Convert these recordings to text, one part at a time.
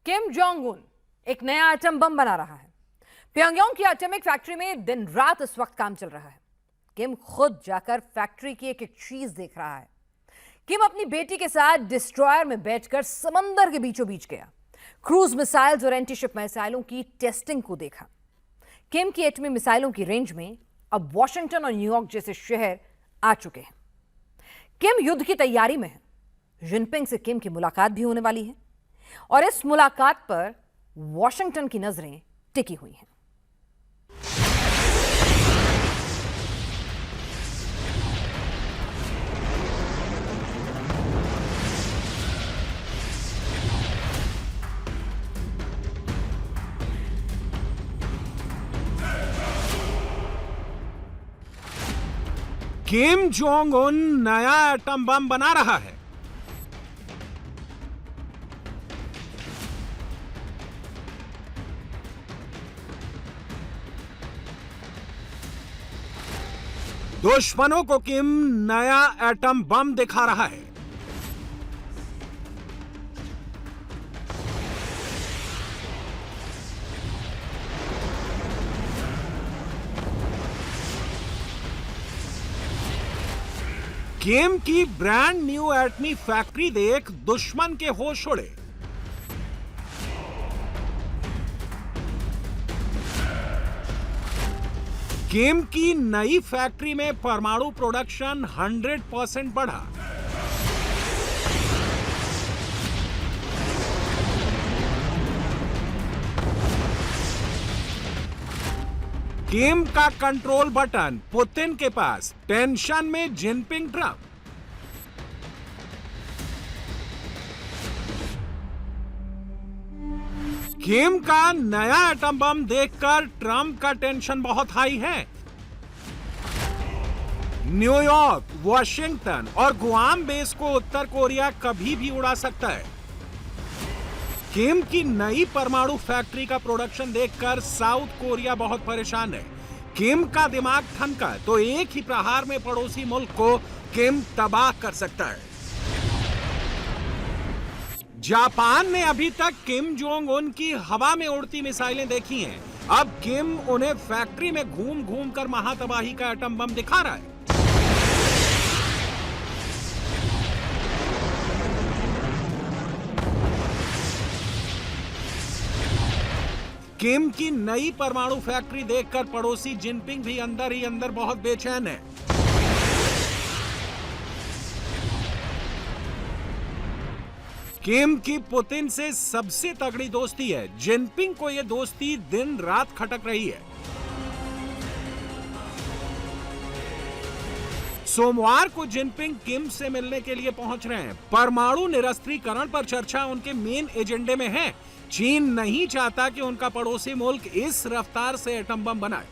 Kim Jong Un एक नया atom bomb बना रहा है। प्योंगयांग की एटॉमिक फैक्ट्री में दिन रात इस वक्त काम चल रहा है। किम खुद जाकर फैक्ट्री की एक एक चीज देख रहा है। किम अपनी बेटी के साथ डिस्ट्रॉयर में बैठकर समंदर के बीचों बीच गया। क्रूज मिसाइल्स और एंटीशिप मिसाइलों की टेस्टिंग को देखा। किम की एटमी मिसाइलों की रेंज में अब वॉशिंगटन और न्यूयॉर्क जैसे शहर आ चुके हैं। किम युद्ध की तैयारी में है। जिनपिंग से किम की मुलाकात भी होने वाली है और इस मुलाकात पर वॉशिंगटन की नजरें टिकी हुई हैं। किम जोंग उन नया एटम बम बना रहा है। दुश्मनों को किम नया एटम बम दिखा रहा है। किम की ब्रांड न्यू एटमी फैक्ट्री देख दुश्मन के होश उड़े। किम की नई फैक्ट्री में परमाणु प्रोडक्शन 100% बढ़ा। किम का कंट्रोल बटन पुतिन के पास, टेंशन में जिनपिंग ट्रम्प। किम का नया एटम बम देखकर ट्रंप का टेंशन बहुत हाई है। न्यूयॉर्क, वॉशिंगटन और गुआम बेस को उत्तर कोरिया कभी भी उड़ा सकता है। किम की नई परमाणु फैक्ट्री का प्रोडक्शन देखकर साउथ कोरिया बहुत परेशान है। किम का दिमाग ठनका तो एक ही प्रहार में पड़ोसी मुल्क को किम तबाह कर सकता है। जापान ने अभी तक किम जोंग उन की हवा में उड़ती मिसाइलें देखी हैं। अब किम उन्हें फैक्ट्री में घूम घूम कर महातबाही का एटम बम दिखा रहा है। किम की नई परमाणु फैक्ट्री देखकर पड़ोसी जिनपिंग भी अंदर ही अंदर बहुत बेचैन है। किम की पुतिन से सबसे तगड़ी दोस्ती है। जिनपिंग को यह दोस्ती दिन रात खटक रही है। सोमवार को जिनपिंग किम से मिलने के लिए पहुंच रहे हैं। परमाणु निरस्त्रीकरण पर चर्चा उनके मेन एजेंडे में है। चीन नहीं चाहता कि उनका पड़ोसी मुल्क इस रफ्तार से एटम बम बनाए।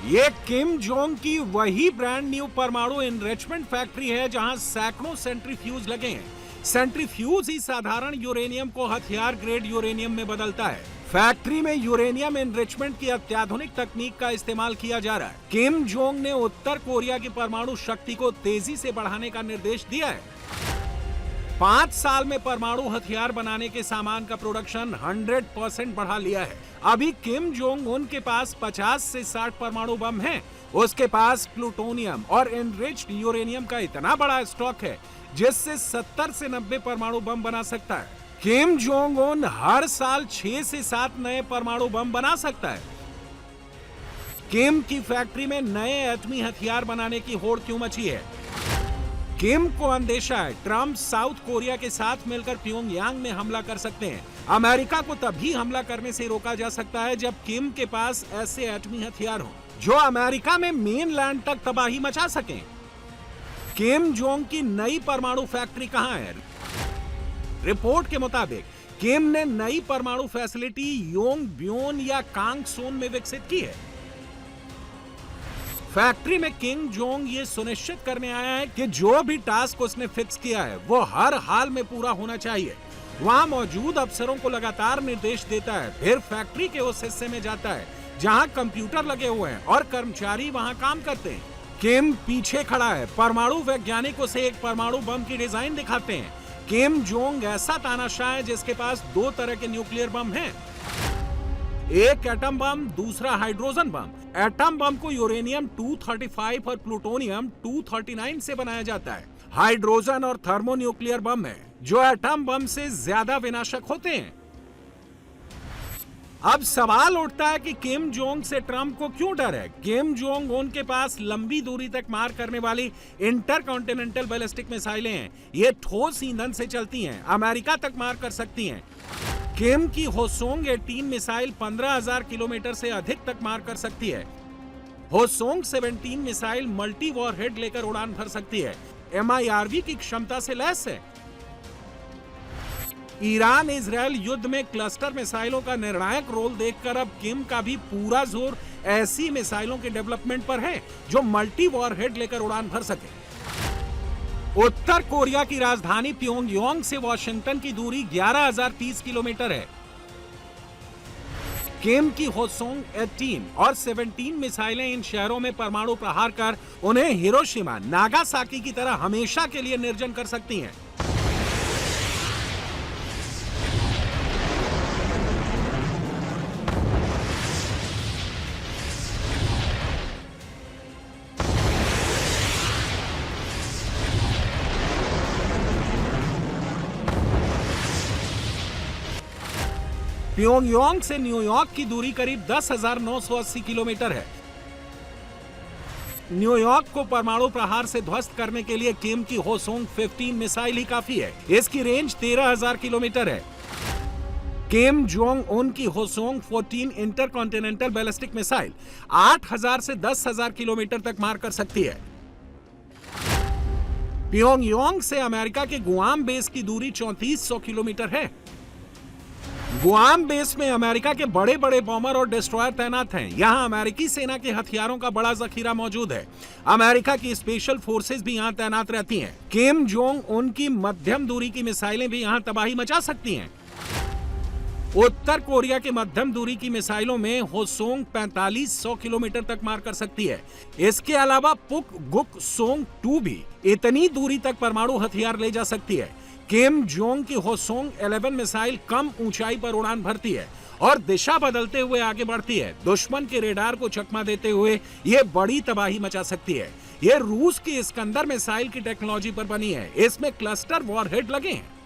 ये किम जोंग की वही ब्रांड न्यू परमाणु एनरिचमेंट फैक्ट्री है जहां सैकड़ों सेंट्रीफ्यूज लगे हैं। सेंट्रीफ्यूज ही साधारण यूरेनियम को हथियार ग्रेड यूरेनियम में बदलता है। फैक्ट्री में यूरेनियम एनरिचमेंट की अत्याधुनिक तकनीक का इस्तेमाल किया जा रहा है। किम जोंग ने उत्तर कोरिया की परमाणु शक्ति को तेजी से बढ़ाने का निर्देश दिया है। 5 साल में परमाणु हथियार बनाने के सामान का प्रोडक्शन 100% बढ़ा लिया है। अभी किम जोंग उन के पास 50 से 60 परमाणु बम हैं। उसके पास प्लूटोनियम और एनरिच्ड यूरेनियम का इतना बड़ा स्टॉक है जिससे 70 से 90 परमाणु बम बना सकता है। किम जोंग उन हर साल 6 से 7 नए परमाणु बम बना सकता है। किम की फैक्ट्री में नए एटमी हथियार बनाने की होड़ क्यों मची है? किम को अंदेशा है ट्रंप साउथ कोरिया के साथ मिलकर प्योंगयांग में हमला कर सकते हैं। अमेरिका को तभी हमला करने से रोका जा सकता है जब किम के पास ऐसे एटमी हथियार हो जो अमेरिका में मेनलैंड तक तबाही मचा सकें। किम जोंग की नई परमाणु फैक्ट्री कहां है? रिपोर्ट के मुताबिक किम ने नई परमाणु फैसिलिटी योंगब्योन या कांगसोन में विकसित की है। फैक्ट्री में किम जोंग ये सुनिश्चित करने आया है कि जो भी टास्क उसने फिक्स किया है वो हर हाल में पूरा होना चाहिए। वहां मौजूद अफसरों को लगातार निर्देश देता है, फिर फैक्ट्री के उस हिस्से में जाता है जहां कंप्यूटर लगे हुए हैं और कर्मचारी वहां काम करते हैं। किम पीछे खड़ा है, परमाणु वैज्ञानिकों से एक परमाणु बम की डिजाइन दिखाते हैं। किम जोंग ऐसा तानाशाह है जिसके पास दो तरह के न्यूक्लियर बम हैं, एक एटम बम, दूसरा हाइड्रोजन बम। एटम बम को यूरेनियम 235 और प्लूटोनियम 239 से बनाया जाता है। हाइड्रोजन और थर्मोन्यूक्लियर बम है जो एटम बम से ज्यादा विनाशक होते हैं। अब सवाल उठता है कि किम जोंग से ट्रंप को क्यों डर है। किम जोंग उन के पास लंबी दूरी तक मार करने वाली इंटरकॉन्टिनेंटल बैलिस्टिक मिसाइलें हैं। ये ठोस ईंधन से चलती हैं, अमेरिका तक मार कर सकती हैं। किम की होसोंग 18 मिसाइल 15,000 किलोमीटर से अधिक तक मार कर सकती है। होसोंग 17 मिसाइल मल्टी वॉरहेड लेकर उड़ान भर सकती है, MIRV की क्षमता से लैस है। ईरान इजरायल युद्ध में क्लस्टर मिसाइलों का निर्णायक रोल देखकर अब किम का भी पूरा जोर ऐसी मिसाइलों के डेवलपमेंट पर है जो मल्टी वॉरहेड लेकर उड़ान भर सके। उत्तर कोरिया की राजधानी प्योंगयांग से वॉशिंगटन की दूरी 11,030 किलोमीटर है। किम की होसोंग 18 और 17 मिसाइलें इन शहरों में परमाणु प्रहार कर उन्हें हिरोशिमा, नागासाकी की तरह हमेशा के लिए निर्जन कर सकती हैं। प्योंगयांग से न्यूयॉर्क की दूरी करीब 10,980 किलोमीटर है। न्यूयॉर्क को परमाणु प्रहार से ध्वस्त करने के लिए किम की होसोंग 15 मिसाइल ही काफी है। इसकी रेंज 13,000 किलोमीटर है। किम जोंग उन की होसोंग 14 इंटरकॉन्टिनेंटल बैलिस्टिक मिसाइल 8,000 से 10,000 किलोमीटर तक मार कर सकती है। प्योंगयांग से अमेरिका के गुआम बेस की दूरी 3400 किलोमीटर है। गुआम बेस में अमेरिका के बड़े बड़े बॉम्बर और डिस्ट्रॉयर तैनात हैं। यहां अमेरिकी सेना के हथियारों का बड़ा जखीरा मौजूद है। अमेरिका की स्पेशल फोर्सेस भी यहां तैनात रहती हैं। किम जोंग उनकी मध्यम दूरी की मिसाइलें भी यहां तबाही मचा सकती हैं। उत्तर कोरिया के मध्यम दूरी की मिसाइलों में होसोंग 4500 किलोमीटर तक मार कर सकती है। इसके अलावा पुक गुक सोंग 2 भी इतनी दूरी तक परमाणु हथियार ले जा सकती है। किम जोंग की होसोंग 11 मिसाइल कम ऊंचाई पर उड़ान भरती है और दिशा बदलते हुए आगे बढ़ती है। दुश्मन के रेडार को चकमा देते हुए यह बड़ी तबाही मचा सकती है। यह रूस की इस्कंदर मिसाइल की टेक्नोलॉजी पर बनी है। इसमें क्लस्टर वॉरहेड लगे हैं।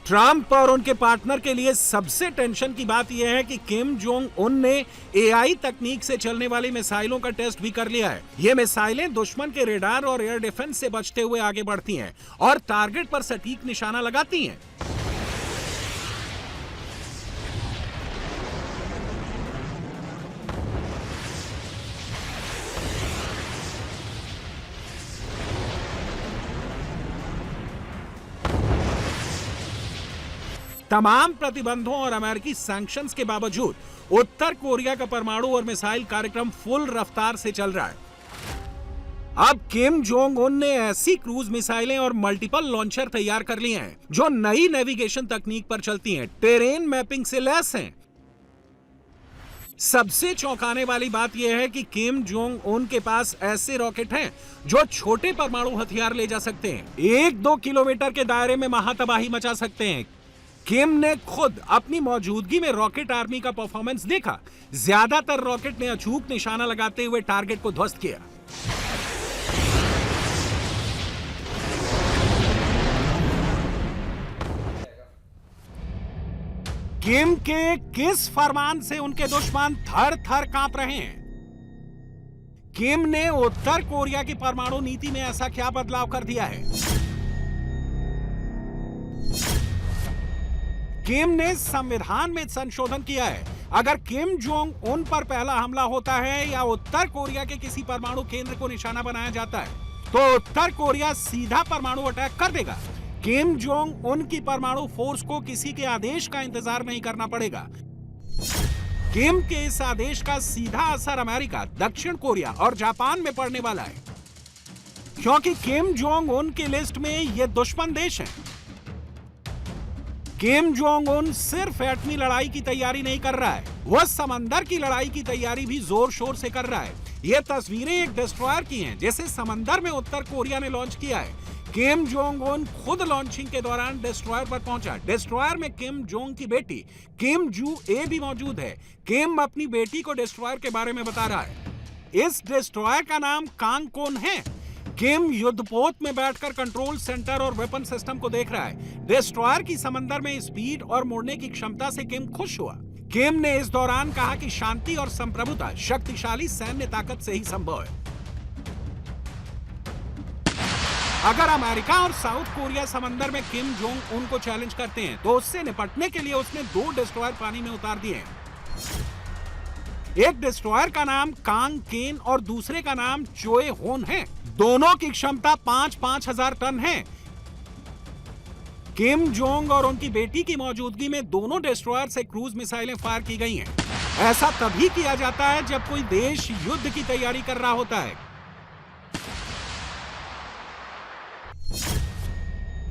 ट्रंप और उनके पार्टनर के लिए सबसे टेंशन की बात यह है कि किम जोंग उन ने AI तकनीक से चलने वाली मिसाइलों का टेस्ट भी कर लिया है। ये मिसाइलें दुश्मन के रेडार और एयर डिफेंस से बचते हुए आगे बढ़ती हैं और टारगेट पर सटीक निशाना लगाती हैं। तमाम प्रतिबंधों और अमेरिकी सैंक्शंस के बावजूद उत्तर कोरिया का परमाणु और मिसाइल कार्यक्रम फुल रफ्तार से चल रहा है। अब किम जोंग उन ने ऐसी क्रूज मिसाइलें और मल्टीपल लॉन्चर तैयार कर लिए हैं जो नई नेविगेशन तकनीक पर चलती हैं, टेरेन मैपिंग से लैस हैं। सबसे चौंकाने वाली बात यह है कि किम जोंग उन के पास ऐसे रॉकेट हैं जो छोटे परमाणु हथियार ले जा सकते हैं, 1-2 किलोमीटर के दायरे में महातबाही मचा सकते हैं। किम ने खुद अपनी मौजूदगी में रॉकेट आर्मी का परफॉर्मेंस देखा। ज्यादातर रॉकेट ने अचूक निशाना लगाते हुए टारगेट को ध्वस्त किया। किम के किस फरमान से उनके दुश्मन थर थर कांप रहे हैं? किम ने उत्तर कोरिया की परमाणु नीति में ऐसा क्या बदलाव कर दिया है? किम ने संविधान में संशोधन किया है। अगर किम जोंग उन पर पहला हमला होता है या उत्तर कोरिया के किसी परमाणु केंद्र को निशाना बनाया जाता है तो उत्तर कोरिया सीधा परमाणु अटैक कर देगा। किम जोंग उन की परमाणु फोर्स को किसी के आदेश का इंतजार नहीं करना पड़ेगा। किम के इस आदेश का सीधा असर अमेरिका, दक्षिण कोरिया और जापान में पड़ने वाला है, क्योंकि किम जोंग उन की लिस्ट में ये दुश्मन देश हैं। किम जोंग उन सिर्फ एटमी लड़ाई की तैयारी नहीं कर रहा है, वह समंदर की लड़ाई की तैयारी भी जोर शोर से कर रहा है। ये तस्वीरें एक डिस्ट्रॉयर की हैं जिसे समंदर में उत्तर कोरिया ने लॉन्च किया है। किम जोंग उन खुद लॉन्चिंग के दौरान डिस्ट्रॉयर पर पहुंचा। डिस्ट्रॉयर में किम जोंग की बेटी किम जू ए भी मौजूद है। किम अपनी बेटी को डिस्ट्रॉयर के बारे में बता रहा है। इस डिस्ट्रॉयर का नाम कांगकोन है। किम युद्धपोत में बैठकर कंट्रोल सेंटर और वेपन सिस्टम को देख रहा है। डिस्ट्रॉयर की समंदर में स्पीड और मुड़ने की क्षमता से किम खुश हुआ। किम ने इस दौरान कहा कि शांति और संप्रभुता शक्तिशाली सैन्य ताकत से ही संभव है। अगर अमेरिका और साउथ कोरिया समंदर में किम जोंग उन को चैलेंज करते हैं तो उससे निपटने के लिए उसने 2 डिस्ट्रॉयर पानी में उतार दिए हैं। एक डिस्ट्रॉयर का नाम कांग केन और दूसरे का नाम चोए होन है। दोनों की क्षमता 5-5 हजार टन है। किम जोंग और उनकी बेटी की मौजूदगी में दोनों डिस्ट्रॉयर से क्रूज मिसाइलें फायर की गई हैं। ऐसा तभी किया जाता है जब कोई देश युद्ध की तैयारी कर रहा होता है।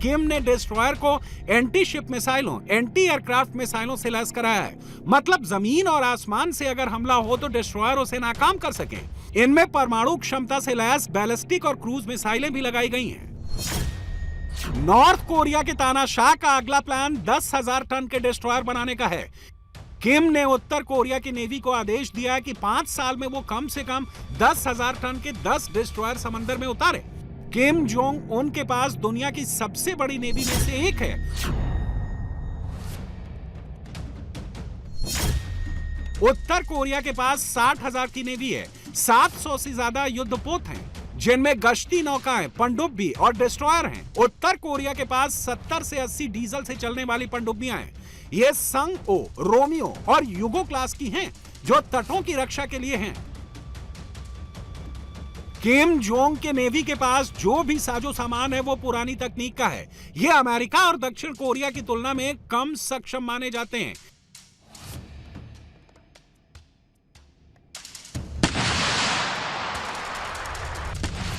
किम ने डिस्ट्रॉयर को एंटी शिप मिसाइलों, एंटी एयरक्राफ्ट मिसाइलों से लैस कराया है। मतलब जमीन और आसमान से अगर हमला हो तो डिस्ट्रॉयर उसे नाकाम कर सके। इनमें परमाणु क्षमता से लैस बैलिस्टिक और क्रूज मिसाइलें भी लगाई गई हैं। नॉर्थ कोरिया के तानाशाह का अगला प्लान 10,000 टन के डिस्ट्रॉयर बनाने का है। किम ने उत्तर कोरिया की नेवी को आदेश दिया है कि 5 साल में वो कम से कम 10,000 टन के 10 डिस्ट्रॉयर समंदर में उतारे। किम जोंग उन के पास दुनिया की सबसे बड़ी नेवी में से एक है। उत्तर कोरिया के पास 60,000 की नेवी है। 700 से ज्यादा युद्धपोत हैं, जिनमें गश्ती नौकाएं, पनडुब्बी और डिस्ट्रॉयर हैं। उत्तर कोरिया के पास 70 से 80 डीजल से चलने वाली पनडुब्बियां हैं। ये संग ओ, रोमियो और युगो क्लास की हैं, जो तटों की रक्षा के लिए हैं। किम जोंग के नेवी के पास जो भी साजो सामान है वो पुरानी तकनीक का है। ये अमेरिका और दक्षिण कोरिया की तुलना में कम सक्षम माने जाते हैं।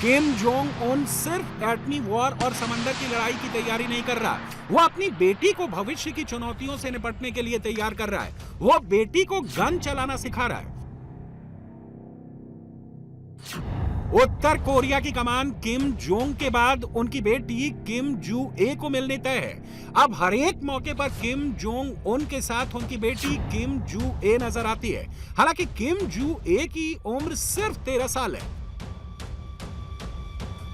किम जोंग उन सिर्फ एटमी वॉर और समंदर की लड़ाई की तैयारी नहीं कर रहा, वो अपनी बेटी को भविष्य की चुनौतियों से निपटने के लिए तैयार कर रहा है। वो बेटी को गन चलाना सिखा रहा है। उत्तर कोरिया की कमान किम जोंग के बाद उनकी बेटी किम जू ए को मिलने तय है। अब हर एक मौके पर किम जोंग उन के साथ उनकी बेटी किम जू ए नजर आती है। हालांकि किम जू ए की उम्र सिर्फ 13 साल है।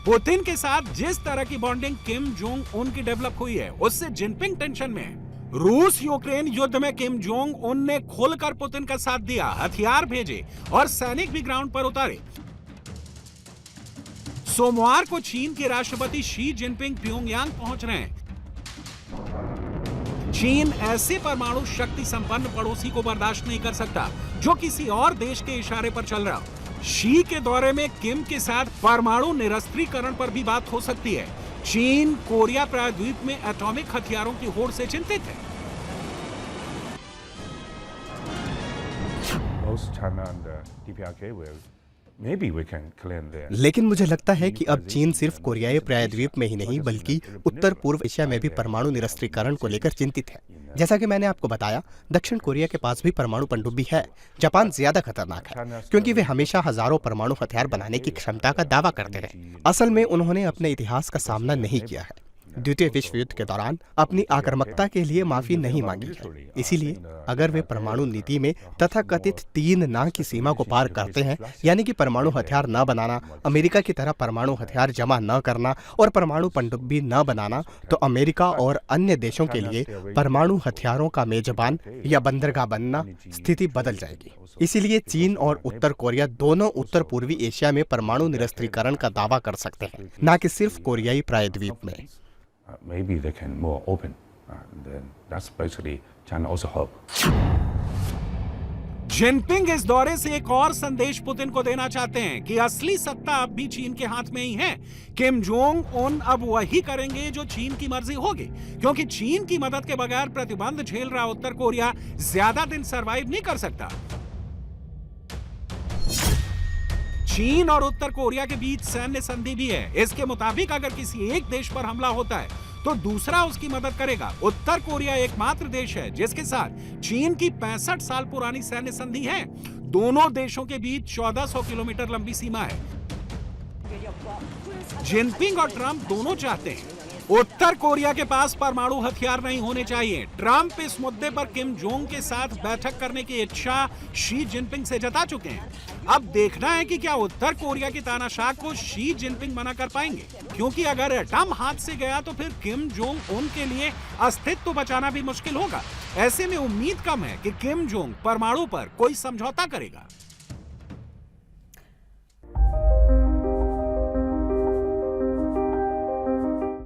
पुतिन के साथ जिस तरह की बॉन्डिंग किम जोंग उन की डेवलप हुई है, उससे जिनपिंग टेंशन में है। रूस यूक्रेन युद्ध में किम जोंग उन ने खुलकर पुतिन का साथ दिया, हथियार भेजे और सैनिक भी ग्राउंड पर उतारे। सोमवार को चीन के राष्ट्रपति शी जिनपिंग प्योंगयांग पहुंच रहे हैं। चीन ऐसे परमाणु शक्ति संपन्न पड़ोसी को बर्दाश्त नहीं कर सकता जो किसी और देश के इशारे पर चल रहा हो। शी के दौरे में किम के साथ परमाणु निरस्त्रीकरण पर भी बात हो सकती है। चीन कोरिया प्रायद्वीप में एटॉमिक हथियारों की होड़ से चिंतित है। लेकिन मुझे लगता है कि अब चीन सिर्फ कोरियाई प्रायद्वीप में ही नहीं बल्कि उत्तर पूर्व एशिया में भी परमाणु निरस्त्रीकरण को लेकर चिंतित है। जैसा कि मैंने आपको बताया, दक्षिण कोरिया के पास भी परमाणु पनडुब्बी है। जापान ज्यादा खतरनाक है क्योंकि वे हमेशा हजारों परमाणु हथियार बनाने की क्षमता का दावा करते हैं। असल में उन्होंने अपने इतिहास का सामना नहीं किया है। द्वितीय विश्व युद्ध के दौरान अपनी आक्रामकता के लिए माफी नहीं मांगी है। इसीलिए अगर वे परमाणु नीति में तथाकथित 3 ना की सीमा को पार करते हैं, यानी कि परमाणु हथियार न बनाना, अमेरिका की तरह परमाणु हथियार जमा न करना और परमाणु पनडुब्बी न बनाना, तो अमेरिका और अन्य देशों के लिए परमाणु हथियारों का मेजबान या बंदरगाह बनना स्थिति बदल जाएगी। इसीलिए चीन और उत्तर कोरिया दोनों उत्तर पूर्वी एशिया में परमाणु निरस्त्रीकरण का दावा कर सकते हैं, न कि सिर्फ कोरियाई प्रायद्वीप में। Maybe they can more open. Then that's basically China also hope. Jinping इस दौरे से एक और संदेश पुतिन को देना चाहते हैं कि असली सत्ता अब भी चीन के हाथ में ही है। किम जोंग उन अब वही करेंगे जो चीन की मर्जी होगी, क्योंकि चीन की मदद के बगैर प्रतिबंध झेल रहा उत्तर कोरिया ज्यादा दिन सरवाइव नहीं कर सकता। चीन और उत्तर कोरिया के बीच सैन्य संधि भी है। इसके मुताबिक अगर किसी एक देश पर हमला होता है तो दूसरा उसकी मदद करेगा। उत्तर कोरिया एकमात्र देश है जिसके साथ चीन की 65 साल पुरानी सैन्य संधि है। दोनों देशों के बीच 1400 किलोमीटर लंबी सीमा है। जिनपिंग और ट्रंप दोनों चाहते हैं उत्तर कोरिया के पास परमाणु हथियार नहीं होने चाहिए। ट्रंप इस मुद्दे पर किम जोंग के साथ बैठक करने की इच्छा शी जिनपिंग से जता चुके हैं। अब देखना है कि क्या उत्तर कोरिया की तानाशाह को शी जिनपिंग मना कर पाएंगे, क्योंकि अगर एटम हाथ से गया तो फिर किम जोंग उन के लिए अस्तित्व बचाना भी मुश्किल होगा। ऐसे में उम्मीद कम है कि किम जोंग परमाणु पर कोई समझौता करेगा।